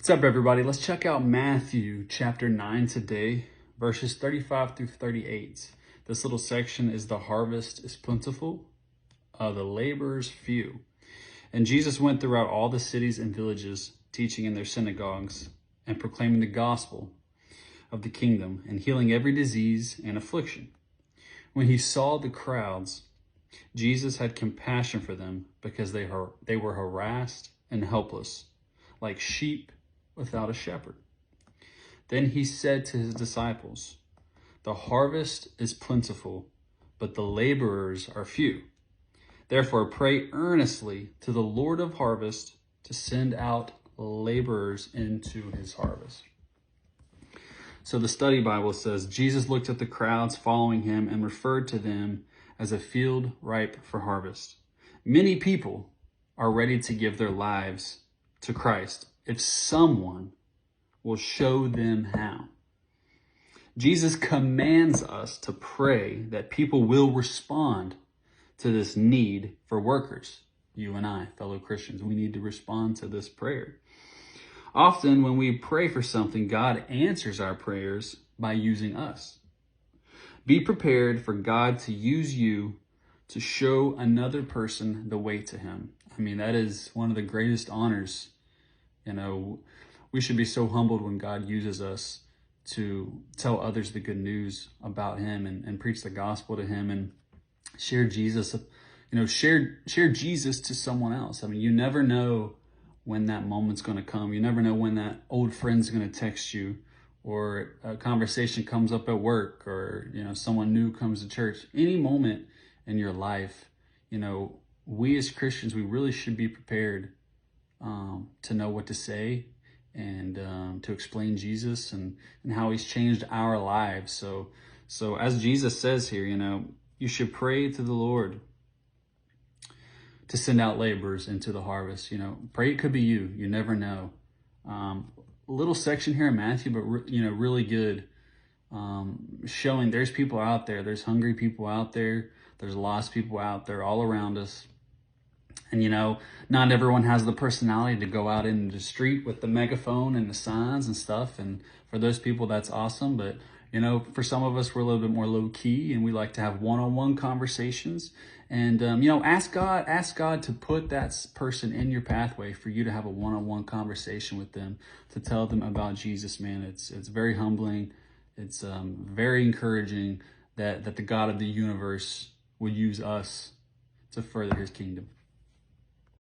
What's up, everybody? Let's check out Matthew chapter 9 today, verses 35 through 38. This little section is the harvest is plentiful, the laborers few. And Jesus went throughout all the cities and villages, teaching in their synagogues and proclaiming the gospel of the kingdom and healing every disease and affliction. When he saw the crowds, Jesus had compassion for them because they were harassed and helpless, like sheep without a shepherd. Then he said to his disciples, "The harvest is plentiful, but the laborers are few. Therefore pray earnestly to the Lord of harvest to send out laborers into his harvest." So the study Bible says, Jesus looked at the crowds following him and referred to them as a field ripe for harvest. Many people are ready to give their lives to Christ if someone will show them how. Jesus commands us to pray that people will respond to this need for workers. You and I, fellow Christians, we need to respond to this prayer. Often when we pray for something, God answers our prayers by using us. Be prepared for God to use you to show another person the way to him. I mean, that is one of the greatest honors. You know, we should be so humbled when God uses us to tell others the good news about him and preach the gospel to him and share Jesus, share Jesus to someone else. I mean, you never know when that moment's going to come. You never know when that old friend's going to text you, or a conversation comes up at work, or, someone new comes to church. Any moment in your life, we as Christians, we really should be prepared to know what to say and to explain Jesus and how he's changed our lives. So as Jesus says here, you should pray to the Lord to send out laborers into the harvest. Pray it could be you. You never know. Little section here in Matthew, but really good. Showing there's people out there. There's hungry people out there. There's lost people out there all around us. And, not everyone has the personality to go out into the street with the megaphone and the signs and stuff. And for those people, that's awesome. But, for some of us, we're a little bit more low key and we like to have one-on-one conversations. And, ask God to put that person in your pathway for you to have a one-on-one conversation with them, to tell them about Jesus, man. It's very humbling. It's very encouraging that the God of the universe would use us to further his kingdom.